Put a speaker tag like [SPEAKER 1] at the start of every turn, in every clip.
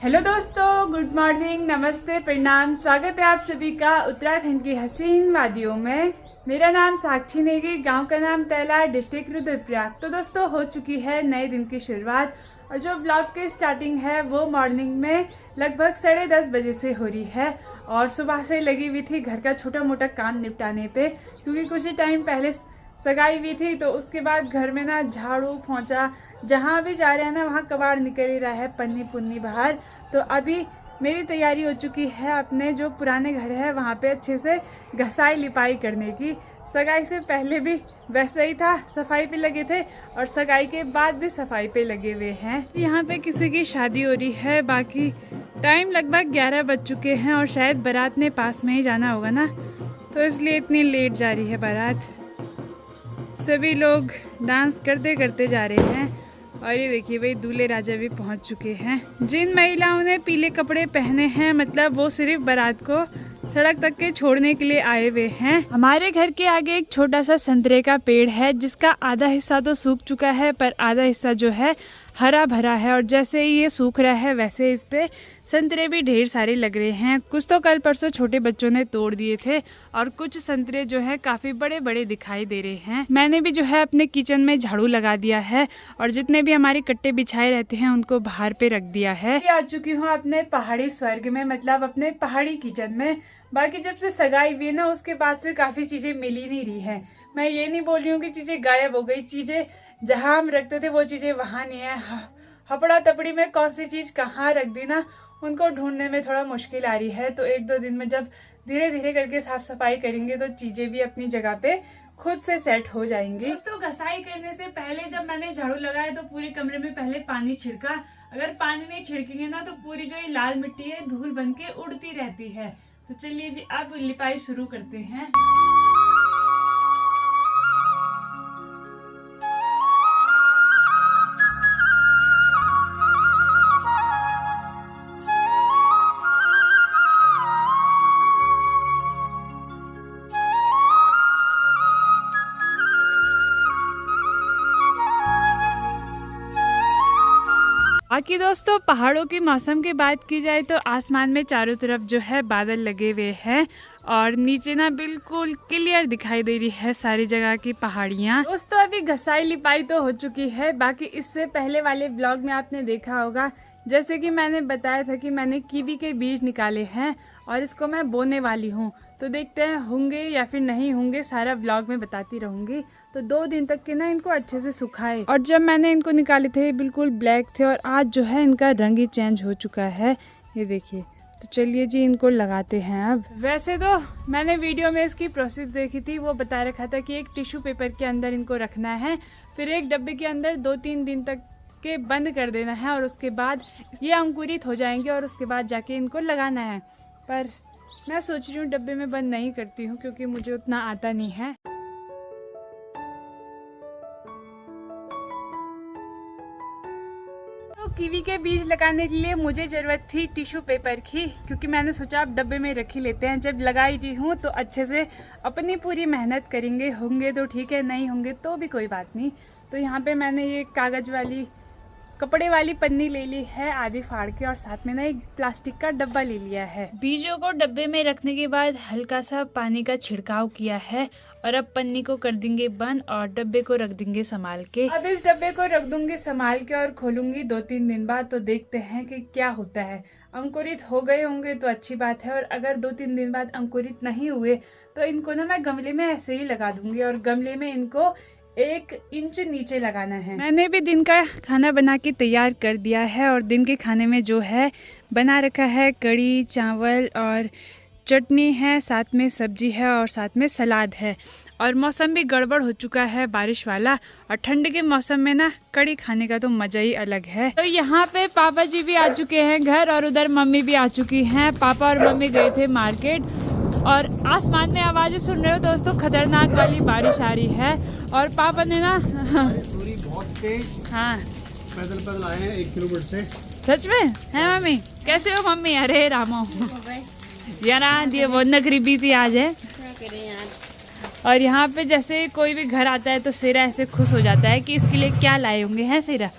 [SPEAKER 1] Hello दोस्तों, good morning, नमस्ते, प्रणाम। स्वागत है आप सभी का उत्तराखंड की हसीन वादियों में। मेरा नाम साक्षी नेगी, गांव का नाम तैला, डिस्ट्रिक्ट रुद्रप्रयाग। तो दोस्तों, हो चुकी है नए दिन की शुरुआत और जो ब्लॉग की स्टार्टिंग है वो मॉर्निंग में लगभग 10:30 बजे से हो रही है। और सुबह से लगी हुई थी घर का छोटा मोटा काम निपटाने पे, क्योंकि कुछ ही टाइम पहले सगाई हुई थी। तो उसके बाद घर में ना झाड़ू पोंछा, जहाँ भी जा रहे हैं ना वहाँ कबाड़ निकल ही रहा है, पन्नी पुन्नी बाहर। तो अभी मेरी तैयारी हो चुकी है अपने जो पुराने घर है वहाँ पे अच्छे से घसाई लिपाई करने की। सगाई से पहले भी वैसे ही था, सफाई पे लगे थे और सगाई के बाद भी सफाई पे लगे हुए हैं। यहाँ पे किसी की शादी हो रही है। बाकी टाइम लगभग 11 बज चुके हैं और शायद बारात ने पास में ही जाना होगा ना, तो इसलिए इतनी लेट जा रही है बारात। सभी लोग डांस करते करते जा रहे हैं और ये देखिए भाई, दूल्हे राजा भी पहुंच चुके हैं। जिन महिलाओं ने पीले कपड़े पहने हैं मतलब वो सिर्फ बारात को सड़क तक के छोड़ने के लिए आए हुए हैं। हमारे घर के आगे एक छोटा सा संतरे का पेड़ है जिसका आधा हिस्सा तो सूख चुका है पर आधा हिस्सा जो है हरा भरा है। और जैसे ही ये सूख रहा है वैसे इस पे संतरे भी ढेर सारे लग रहे हैं। कुछ तो कल परसों छोटे बच्चों ने तोड़ दिए थे और कुछ संतरे जो है काफी बड़े बड़े दिखाई दे रहे हैं। मैंने भी जो है अपने किचन में झाड़ू लगा दिया है और जितने भी हमारे कट्टे बिछाए रहते हैं उनको बाहर पे रख दिया है। आ चुकी हूँ अपने पहाड़ी स्वर्ग में, मतलब अपने पहाड़ी किचन में। बाकी जब से सगाई हुई ना उसके बाद से काफी चीजें मिल ही नहीं रही है। मैं ये नहीं बोल रही हूँ कि चीजें गायब हो गई, चीजें जहाँ हम रखते थे वो चीजें वहां नहीं है। हपड़ा तपड़ी में कौन सी चीज कहाँ रख दी ना, उनको ढूंढने में थोड़ा मुश्किल आ रही है। तो 1-2 दिन में जब धीरे धीरे करके साफ सफाई करेंगे तो चीजें भी अपनी जगह पे खुद से सेट हो जाएंगी। दोस्तों, घसाई करने से पहले जब मैंने झाड़ू लगाया तो पूरे कमरे में पहले पानी छिड़का। अगर पानी नहीं छिड़केंगे ना तो पूरी जो ये लाल मिट्टी है धूल बन के उड़ती रहती है। तो चलिए जी, अब लिपाई शुरू करते हैं। बाकी दोस्तों, पहाड़ों के मौसम की बात की जाए तो आसमान में चारों तरफ जो है बादल लगे हुए हैं और नीचे ना बिल्कुल क्लियर दिखाई दे रही है सारी जगह की पहाड़ियाँ। दोस्तों, अभी घसाई लिपाई तो हो चुकी है। बाकी इससे पहले वाले ब्लॉग में आपने देखा होगा जैसे कि मैंने बताया था कि मैंने कीवी के बीज निकाले हैं और इसको मैं बोने वाली हूँ। तो देखते हैं होंगे या फिर नहीं होंगे, सारा व्लॉग में बताती रहूंगी। तो 2 दिन तक के ना इनको अच्छे से सुखाए और जब मैंने इनको निकाले थे बिल्कुल ब्लैक थे और आज जो है इनका रंग ही चेंज हो चुका है, ये देखिए। तो चलिए जी, इनको लगाते हैं अब। वैसे तो मैंने वीडियो में इसकी प्रोसेस देखी थी, वो बता रखा था कि एक टिश्यू पेपर के अंदर इनको रखना है, फिर एक डब्बे के अंदर 2-3 दिन तक के बंद कर देना है और उसके बाद ये अंकुरित हो जाएंगे और उसके बाद जाके इनको लगाना है। पर मैं सोच रही हूँ डब्बे में बंद नहीं करती हूँ क्योंकि मुझे उतना आता नहीं है। तो कीवी के बीज लगाने के लिए मुझे जरूरत थी टिश्यू पेपर की, क्योंकि मैंने सोचा अब डब्बे में रख ही लेते हैं। जब लगाई दी हूँ तो अच्छे से अपनी पूरी मेहनत करेंगे, होंगे तो ठीक है, नहीं होंगे तो भी कोई बात नहीं। तो यहाँ पे मैंने ये कागज वाली कपड़े वाली पन्नी ले ली है आधी फाड़ के और साथ में ना एक प्लास्टिक का डब्बा ले लिया है। बीजों को डब्बे में रखने के बाद हल्का सा पानी का छिड़काव किया है और अब पन्नी को कर देंगे बंद और डब्बे को रख देंगे संभाल के। अब इस डब्बे को रख दूंगी संभाल के और खोलूंगी 2-3 दिन बाद, तो देखते हैं कि क्या होता है। अंकुरित हो गए होंगे तो अच्छी बात है और अगर 2-3 दिन बाद अंकुरित नहीं हुए तो इनको ना मैं गमले में ऐसे ही लगा दूंगी और गमले में इनको 1 इंच नीचे लगाना है। मैंने भी दिन का खाना बना के तैयार कर दिया है और दिन के खाने में जो है बना रखा है कड़ी चावल और चटनी है, साथ में सब्जी है और साथ में सलाद है। और मौसम भी गड़बड़ हो चुका है बारिश वाला और ठंड के मौसम में ना कड़ी खाने का तो मजा ही अलग है। तो यहाँ पे पापा जी भी आ चुके हैं घर और उधर मम्मी भी आ चुकी हैं। पापा और मम्मी गए थे मार्केट और आसमान में आवाजें सुन रहे हो दोस्तों, खतरनाक वाली बारिश आ रही है। और पापा ने ना
[SPEAKER 2] बहुत तेज, हाँ, पैदल पैदल आए हैं 1 किलोमीटर से।
[SPEAKER 1] सच में है मम्मी? कैसे हो मम्मी? अरे रामो यार, ये बहुत नकरीबी थी आज है। और यहाँ पे जैसे कोई भी घर आता है तो सेरा ऐसे खुश हो जाता है कि इसके लिए क्या लाए होंगे, हैं सेरा?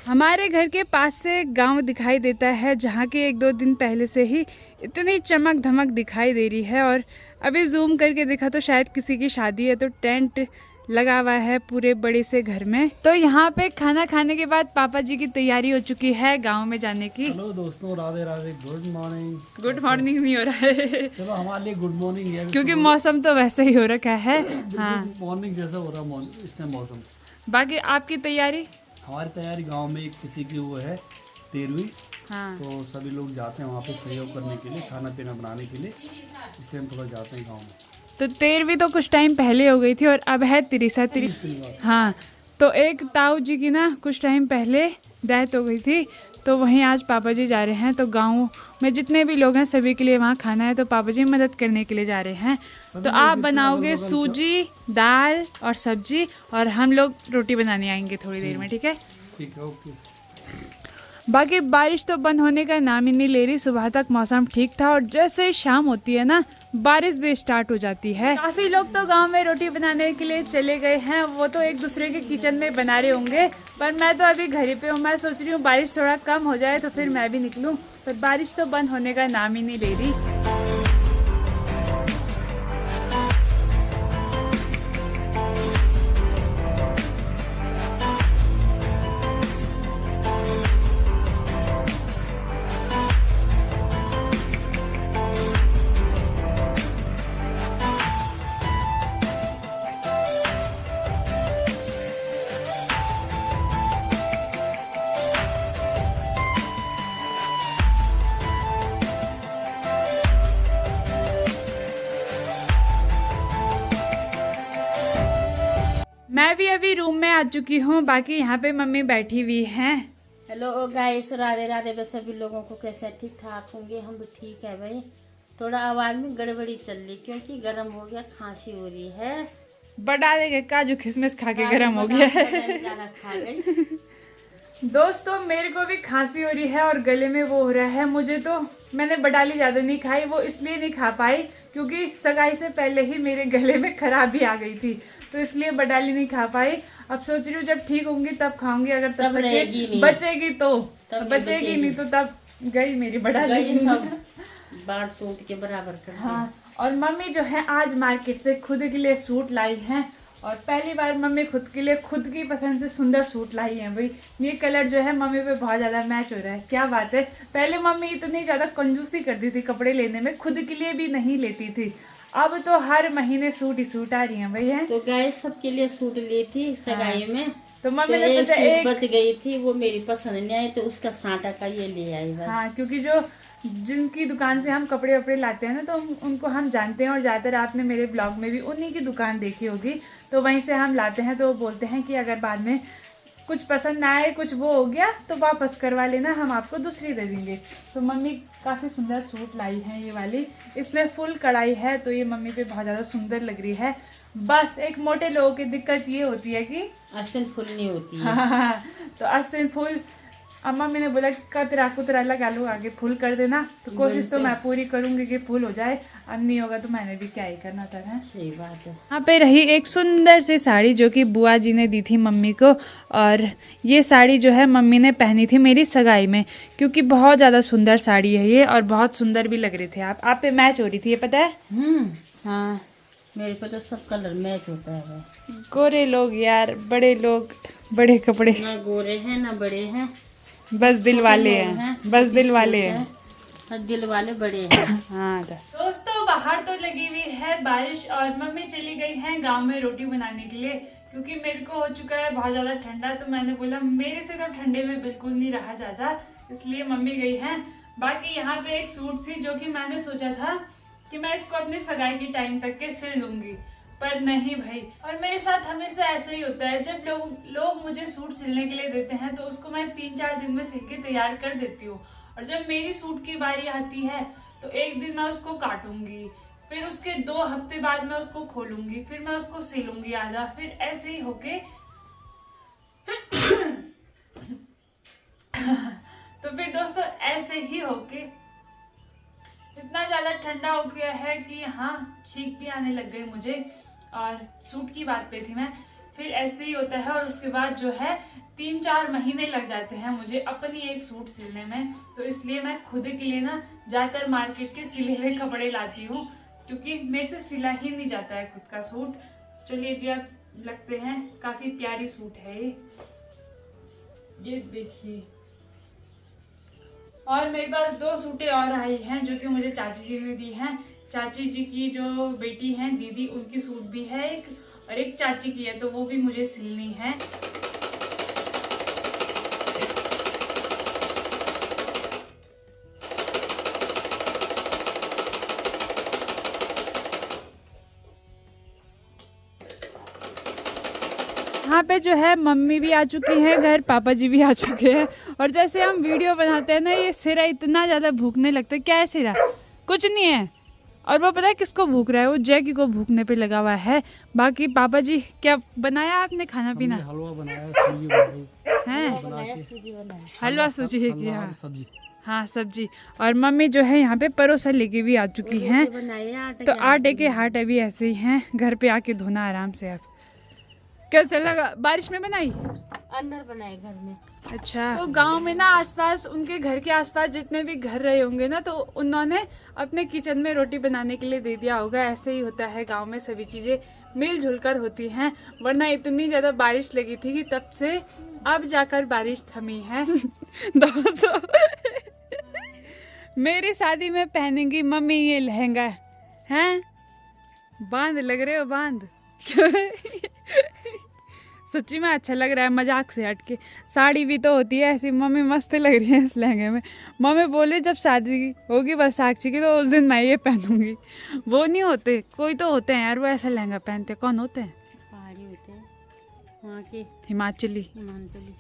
[SPEAKER 1] हमारे घर के पास से गांव दिखाई देता है जहाँ की 1-2 दिन पहले से ही इतनी चमक धमक दिखाई दे रही है। और अभी जूम करके देखा तो शायद किसी की शादी है, तो टेंट लगा हुआ है पूरे बड़े से घर में। तो यहाँ पे खाना खाने के बाद पापा जी की तैयारी हो चुकी है गांव में जाने की।
[SPEAKER 2] हेलो दोस्तों, Radhe Radhe, good morning.
[SPEAKER 1] Good morning नहीं हो रहा है
[SPEAKER 2] चलो हमारे लिए गुड मॉर्निंग है,
[SPEAKER 1] क्योंकि मौसम तो वैसे ही हो रखा है। हाँ,
[SPEAKER 2] मॉर्निंग जैसा हो रहा इस टाइम मौसम।
[SPEAKER 1] बाकी आपकी तैयारी?
[SPEAKER 2] हमारी तैयारी गांव में एक किसी की वो है 13वीं,
[SPEAKER 1] हाँ,
[SPEAKER 2] तो सभी लोग जाते हैं वहाँ पे सहयोग करने के लिए, खाना पीना बनाने के लिए, इसलिए हम थोड़ा जाते हैं गाँव में।
[SPEAKER 1] तो 13वीं तो कुछ टाइम पहले हो गई थी और अब है 30। हाँ, तो एक ताऊ जी की ना कुछ टाइम पहले डेथ हो गई थी, तो वहीं आज पापा जी जा रहे हैं। तो गांव में जितने भी लोग हैं सभी के लिए वहाँ खाना है, तो पापा जी मदद करने के लिए जा रहे हैं। तो आप बनाओगे सूजी, दाल और सब्जी, और हम लोग रोटी बनाने आएंगे थोड़ी देर में, ठीक है?
[SPEAKER 2] ठीक है, ओके।
[SPEAKER 1] बाकी बारिश तो बंद होने का नाम ही नहीं ले रही। सुबह तक मौसम ठीक था और जैसे ही शाम होती है ना, बारिश भी स्टार्ट हो जाती है। काफी लोग तो गांव में रोटी बनाने के लिए चले गए हैं, वो तो एक दूसरे के किचन में बना रहे होंगे, पर मैं तो अभी घर ही पे हूँ। मैं सोच रही हूँ बारिश थोड़ा कम हो जाए तो फिर मैं भी निकलूँ, पर बारिश तो बंद होने का नाम ही नहीं ले रही। मैं भी अभी रूम में आ चुकी हूँ, बाकी यहाँ पे मम्मी बैठी हुई हैं।
[SPEAKER 3] Hello guys, Radhe Radhe. बस सभी लोगों को कैसे ठीक ठाक होंगे, हम भी ठीक है भाई। थोड़ा आवाज में गड़बड़ी चल रही क्योंकि गर्म हो गया, खांसी हो रही है।
[SPEAKER 1] बड़ा देखे काजू किशमिश खा के गर्म हो गया है।
[SPEAKER 3] ज्यादा खा गई।
[SPEAKER 1] दोस्तों मेरे को भी खांसी हो रही है और गले में वो हो रहा है। मुझे तो, मैंने बडाली ज्यादा नहीं खाई, वो इसलिए नहीं खा पाई क्योंकि सगाई से पहले ही मेरे गले में खराबी आ गई थी, तो इसलिए बडाली नहीं खा पाई। अब सोच रही हूँ जब ठीक होंगी तब खाऊंगी, अगर तब बचेगी तो बचेगी, नहीं तो तब गई मेरी बडाली।
[SPEAKER 3] बाढ़ टूट के बराबर कर।
[SPEAKER 1] हाँ, और मम्मी जो है आज मार्केट से खुद के लिए सूट लाई हैं, और पहली बार मम्मी खुद के लिए खुद की पसंद से सुंदर सूट लाई है भाई। ये कलर जो है मम्मी पे बहुत ज्यादा मैच हो रहा है, क्या बात है। पहले मम्मी इतनी ज्यादा कंजूसी करती थी कपड़े लेने में, खुद के लिए भी नहीं लेती थी, अब तो हर महीने सूट ही सूट आ रही हैं भाई। है
[SPEAKER 3] तो गाइस सबके लिए सूट ली थी सगाई में,
[SPEAKER 1] तो मम्मी ने सोचा एक
[SPEAKER 3] बच गई थी, वो मेरी पसंद नहीं आई तो उसका सांटा का ये ले आई।
[SPEAKER 1] हाँ, क्योंकि जो जिनकी दुकान से हम कपड़े वपड़े लाते हैं ना, तो उनको हम जानते हैं, और ज़्यादातर आपने मेरे ब्लॉग में भी उन्हीं की दुकान देखी होगी, तो वहीं से हम लाते हैं। तो वो बोलते हैं कि अगर बाद में कुछ पसंद ना आए, कुछ वो हो गया, तो वापस करवा लेना, हम आपको दूसरी दे देंगे। तो मम्मी काफ़ी सुंदर सूट लाई है ये वाली, इसमें फुल कढ़ाई है, तो ये मम्मी पे बहुत ज़्यादा सुंदर लग रही है। बस एक मोटे लोगों की दिक्कत ये होती है कि
[SPEAKER 3] आस्तीन फुल नहीं होती है।
[SPEAKER 1] हाँ, तो आस्तीन फुल अब मम्मी ने बोला कतरा कुतरा लगा लो, आगे फुल कर देना, तो कोशिश तो मैं पूरी करूंगी कि फुल हो जाए। अब नहीं होगा तो मैंने भी क्या ही करना था।
[SPEAKER 3] सही बात है।
[SPEAKER 1] यहाँ पे रही एक सुंदर सी साड़ी जो कि बुआ जी ने दी थी मम्मी को, और ये साड़ी जो है मम्मी ने पहनी थी मेरी सगाई में, क्योंकि बहुत ज़्यादा सुंदर साड़ी है ये, और बहुत सुंदर भी लग रहे थे आप पे मैच हो रही थी, ये पता है। हाँ,
[SPEAKER 3] मेरे को तो सब कलर मैच होता है।
[SPEAKER 1] गोरे लोग यार, बड़े लोग, बड़े कपड़े,
[SPEAKER 3] ना गोरे हैं ना बड़े हैं,
[SPEAKER 1] बस दिल वाले हैं, बस दिल वाले हैं,
[SPEAKER 3] दिल वाले बड़े हैं।
[SPEAKER 1] हाँ दोस्तों, बाहर तो लगी हुई है बारिश, और मम्मी चली गई हैं गांव में रोटी बनाने के लिए, क्योंकि मेरे को हो चुका है बहुत ज्यादा ठंडा। तो मैंने बोला मेरे से तो ठंडे में बिल्कुल नहीं रहा जाता, इसलिए मम्मी गई हैं। बाकी यहाँ पे एक सूट थी जो कि मैंने सोचा था कि मैं इसको अपनी सगाई की टाइम तक के सिल लूंगी, पर नहीं भाई। और मेरे साथ हमेशा ऐसा ही होता है, जब लोग मुझे सूट सिलने के लिए देते हैं तो उसको मैं 3-4 दिन में सिल के तैयार कर देती हूँ, और जब मेरी सूट की बारी आती है तो एक दिन मैं उसको काटूंगी, फिर उसके 2 हफ्ते बाद मैं उसको खोलूंगी, फिर मैं उसको सिलूंगी आधा, फिर ऐसे ही होके तो फिर दोस्तों ऐसे ही होके इतना ज्यादा ठंडा हो गया है कि हाँ छींक भी आने लग गई मुझे। और सूट की बात पे थी मैं फिर ऐसे ही होता है और उसके बाद जो है 3-4 महीने लग जाते हैं मुझे अपनी एक सूट सिलने में। तो इसलिए मैं खुद के लिए ना ज़्यादातर मार्केट के सिले हुए कपड़े लाती हूँ, क्योंकि मेरे से सिला ही नहीं जाता है खुद का सूट। चलिए जी, आप लगते हैं काफ़ी प्यारी सूट है ये देखिए। और मेरे पास 2 सूटें और आई हैं जो कि मुझे चाची जी ने दी हैं। चाची जी की जो बेटी है दीदी, उनकी सूट भी है एक, और एक चाची की है, तो वो भी मुझे सिलनी है। यहाँ पे जो है मम्मी भी आ चुकी हैं घर, पापा जी भी आ चुके हैं। और जैसे हम वीडियो बनाते हैं ना, ये सिरा इतना ज़्यादा भूखने लगता है। क्या है सिरा? कुछ नहीं है। और वो पता है किसको भूख रहा है? वो जैकी को भूखने पे लगा हुआ है। बाकी पापा जी, क्या बनाया आपने खाना पीना?
[SPEAKER 2] हलवा बनाया, सूजी बनाई
[SPEAKER 1] है हलवा, सूजी की, हाँ
[SPEAKER 2] सब्जी।
[SPEAKER 1] हाँ सब्जी। और मम्मी जो है यहाँ पे परोसा लेके भी आ चुकी हैं। तो आटे के हाथ अभी ऐसे ही हैं, घर पे आके धोना आराम से। आप कैसे लगा? बारिश में बनाई?
[SPEAKER 3] अंदर बनाए घर में।
[SPEAKER 1] अच्छा। तो गांव में ना आसपास, उनके घर के आसपास जितने भी घर रहे होंगे ना, तो उन्होंने अपने किचन में रोटी बनाने के लिए दे दिया होगा। ऐसे ही होता है गांव में, सभी चीजें मिलजुल कर होती हैं। वरना इतनी ज्यादा बारिश लगी थी कि तब से अब जाकर बारिश थमी है। दोस्तों, मेरी शादी में पहनेंगी मम्मी ये लहंगा है। बांध लग रहे हो, बांध। सच्ची में अच्छा लग रहा है, मजाक से हटके। साड़ी भी तो होती है ऐसी। मम्मी मस्त लग रही है इस लहंगे में। मम्मी बोले जब शादी होगी साक्षी की तो उस दिन मैं ये पहनूंगी। वो नहीं होते, कोई तो होते हैं यार वो ऐसा लहंगा पहनते। कौन होते हैं?
[SPEAKER 3] पहाड़ी होते हैं वहाँ के,
[SPEAKER 1] हिमाचली।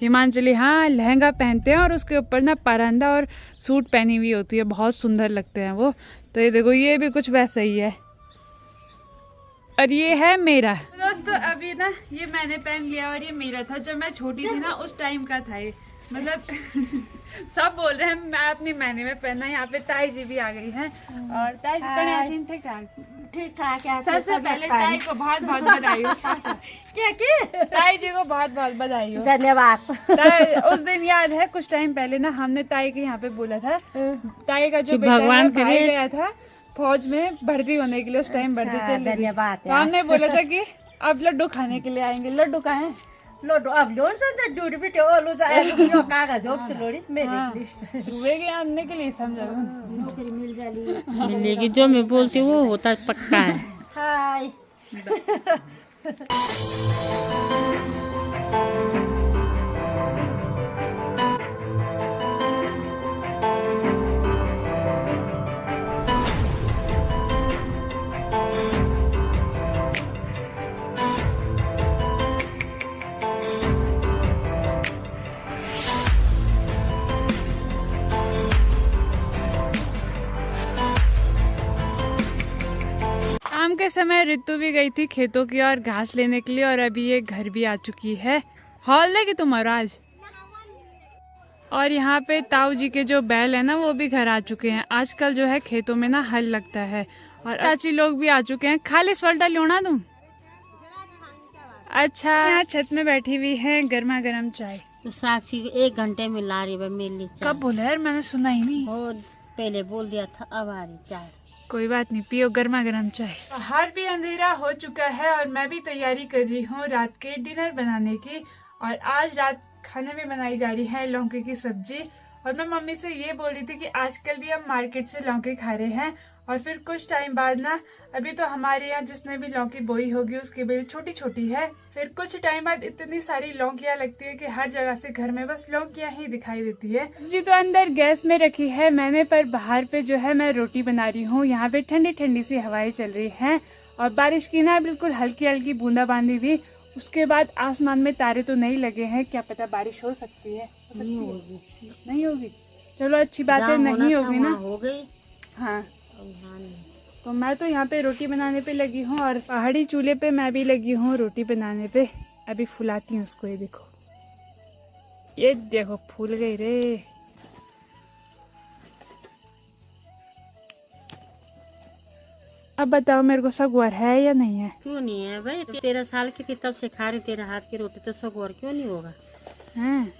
[SPEAKER 1] हिमाचली, हाँ, लहंगा पहनते हैं और उसके ऊपर ना परंदा और सूट पहनी हुई होती है। बहुत सुंदर लगते हैं वो। तो ये देखो, ये भी कुछ वैसा ही है। और ये है मेरा। दोस्तों, अभी ना ये मैंने पहन लिया और ये मेरा था जब मैं छोटी थी ना, उस टाइम का था ये। मतलब सब बोल रहे हैं मैं अपनी महीने में पहना। यहाँ पे ताई जी भी आ गई हैं। और ताई जी ठीक ठाक। सबसे पहले ताई को बहुत बहुत बधाई हो। क्या ताई जी को बहुत बहुत बधाई हो।
[SPEAKER 3] धन्यवाद।
[SPEAKER 1] उस दिन याद है, कुछ टाइम पहले ना हमने ताई के यहाँ पे बोला था, ताई का जो बेटा
[SPEAKER 3] भगवान
[SPEAKER 1] है, भाई गया था फौज में भर्ती होने के लिए। उस टाइम भर्ती चल रही थी। तो हमने बोला था कि अब लड्डू खाने के लिए आएंगे। लड्डू कहाँ है?
[SPEAKER 3] लोडो अब लोड से दूर भी तो ओलू जो कागज हो लोड़ी मेरे
[SPEAKER 1] रुएगे आने के लिए समझो।
[SPEAKER 3] नौकरी मिल जाएगी, मिलेगी। जो मैं बोलती हूँ वो होता पक्का है। हाय।
[SPEAKER 1] शाम के समय ऋतु भी गई थी खेतों की और घास लेने के लिए। और अभी ये घर भी आ चुकी है। हॉल लेगी तुम्हारा आज। और यहाँ पे ताऊ जी के जो बैल है ना, वो भी घर आ चुके हैं। आजकल जो है खेतों में ना हल लगता है। और चाची लोग भी आ चुके हैं। खाली स्वल्टा लोना तुम। अच्छा, यहाँ छत में बैठी हुई है, गर्मा गर्म चाय।
[SPEAKER 3] तो साक्षी 1 घंटे में ला रही है मेरे लिए चाय।
[SPEAKER 1] कब बोला यार? मैंने सुना ही नहीं।
[SPEAKER 3] वो पहले बोल दिया था, अब आ रही चाय।
[SPEAKER 1] कोई बात नहीं, पियो गर्मा गर्म चाय। बाहर भी अंधेरा हो चुका है और मैं भी तैयारी कर रही हूँ रात के डिनर बनाने की। और आज रात खाने में बनाई जा रही है लौकी की सब्जी। और मैं मम्मी से ये बोल रही थी कि आजकल भी हम मार्केट से लौकी खा रहे हैं। और फिर कुछ टाइम बाद ना, अभी तो हमारे यहाँ जिसने भी लौकी बोई होगी उसकी बेल छोटी छोटी है। फिर कुछ टाइम बाद इतनी सारी लौकियाँ लगती है कि हर जगह से घर में बस लौकियाँ ही दिखाई देती है। जी, तो अंदर गैस में रखी है मैंने, पर बाहर पे जो है मैं रोटी बना रही हूँ। यहाँ पे ठंडी ठंडी सी हवाएं चल रही हैं और बारिश की ना बिल्कुल हल्की हल्की बूंदाबांदी भी। उसके बाद आसमान में तारे तो नहीं लगे हैं, क्या पता बारिश हो सकती है। नहीं होगी। चलो अच्छी बात है, नहीं होगी ना।
[SPEAKER 3] हो गई।
[SPEAKER 1] हाँ, तो मैं तो यहाँ पे रोटी बनाने पे लगी हूँ और पहाड़ी चूल्हे पे मैं भी लगी हूँ रोटी बनाने पे। अभी फुलाती हूँ उसको। ये देखो फूल गई रे। अब बताओ मेरे को सगवर है या नहीं है?
[SPEAKER 3] क्यों नहीं है भाई, 13 साल की थी तब से खा रही, तेरे हाथ की रोटी तो सगोर क्यों नहीं होगा।
[SPEAKER 1] हैं?